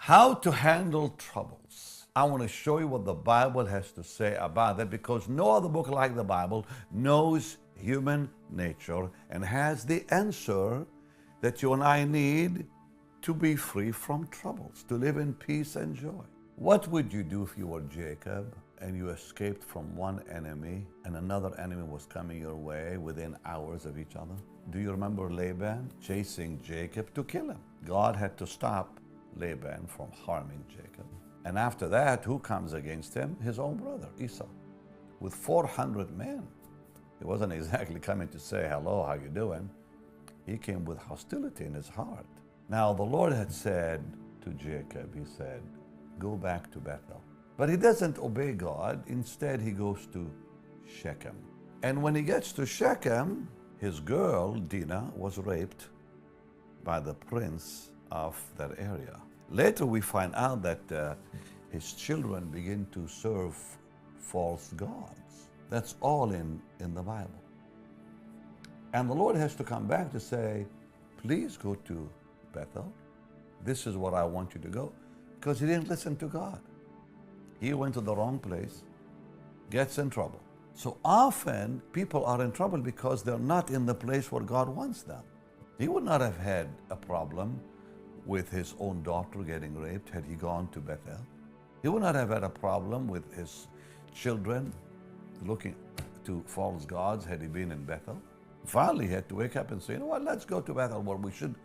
How to handle troubles. I want to show you what the Bible has to say about that, because no other book like the Bible knows human nature and has the answer that you and I need to be free from troubles, to live in peace and joy. What would you do if you were Jacob and you escaped from one enemy and another enemy was coming your way within hours of each other? Do you remember Laban chasing Jacob to kill him? God had to stop Laban from harming Jacob. And after that, who comes against him? His own brother, Esau, with 400 men. He wasn't exactly coming to say, hello, how you doing? He came with hostility in his heart. Now, the Lord had said to Jacob, he said, go back to Bethel. But he doesn't obey God. Instead, he goes to Shechem. And when he gets to Shechem, his girl, Dinah, was raped by the prince of that area. Later, we find out that his children begin to serve false gods. That's all in the Bible. And the Lord has to come back to say, please go to Bethel. This is where I want you to go. Because he didn't listen to God. He went to the wrong place, gets in trouble. So often people are in trouble because they're not in the place where God wants them. He would not have had a problem with his own daughter getting raped had he gone to Bethel. He would not have had a problem with his children looking to false gods had he been in Bethel. Finally, he had to wake up and say, you know what, let's go to Bethel where we should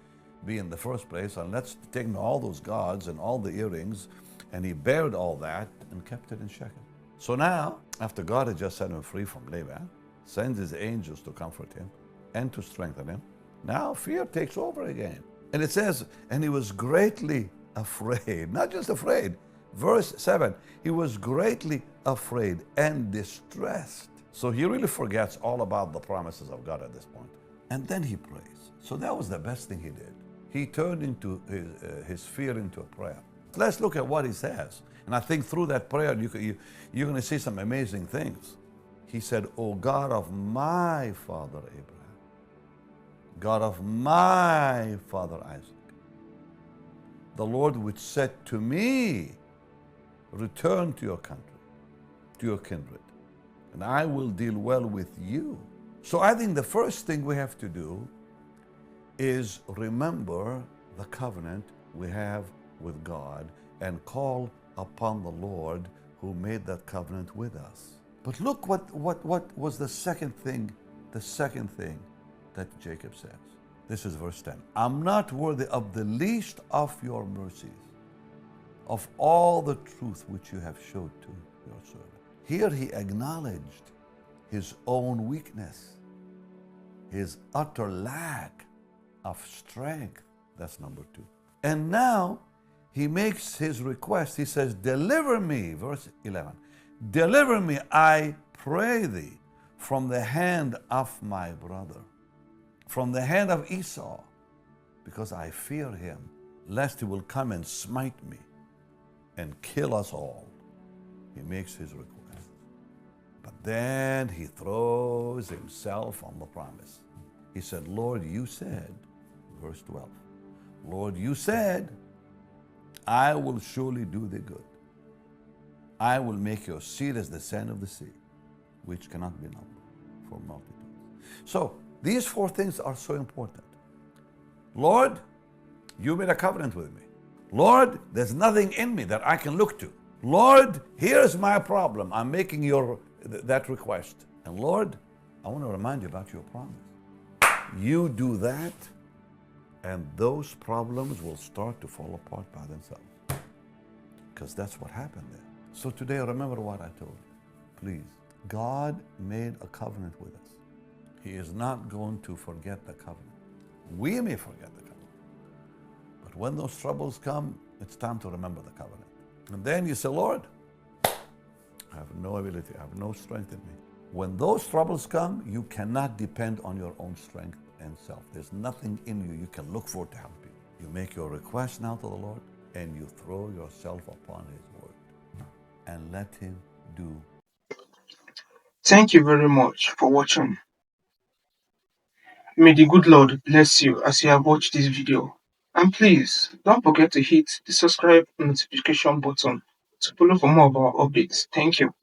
be in the first place, and let's take all those gods and all the earrings. And he buried all that and kept it in Shechem. So now, after God had just set him free from Laban, sends his angels to comfort him and to strengthen him, now fear takes over again. And it says, and he was greatly afraid. Not just afraid. Verse 7, he was greatly afraid and distressed. So he really forgets all about the promises of God at this point. And then he prays. So that was the best thing he did. He turned into his fear into a prayer. Let's look at what he says. And I think through that prayer, you're going to see some amazing things. He said, O God of my father Abraham, God of my father Isaac, the Lord which said to me, return to your country, to your kindred, and I will deal well with you. So I think the first thing we have to do is remember the covenant we have with God and call upon the Lord who made that covenant with us. But look what was the second thing that Jacob says. This is verse 10. I'm not worthy of the least of your mercies, of all the truth which you have showed to your servant. Here he acknowledged his own weakness, his utter lack of strength. That's number 2. And now he makes his request. He says, deliver me, verse 11, deliver me, I pray thee, from the hand of my brother, from the hand of Esau, because I fear him, lest he will come and smite me and kill us all. He makes his request. But then he throws himself on the promise. He said, Lord, you said, verse 12, Lord, you said, I will surely do thee good. I will make your seed as the sand of the sea, which cannot be numbered for multitudes. So these 4 things are so important. Lord, you made a covenant with me. Lord, there's nothing in me that I can look to. Lord, here's my problem. I'm making that request. And Lord, I want to remind you about your promise. You do that, and those problems will start to fall apart by themselves. Because that's what happened there. So today, remember what I told you. Please, God made a covenant with us. He is not going to forget the covenant. We may forget the covenant. But when those troubles come, it's time to remember the covenant. And then you say, Lord, I have no ability, I have no strength in me. When those troubles come, you cannot depend on your own strength and self. There's nothing in you can look for to help you. You make your request now to the Lord, and you throw yourself upon his word and let him do. Thank you very much for watching. May the good Lord bless you as you have watched this video. And please don't forget to hit the subscribe notification button to follow for more of our updates. Thank you.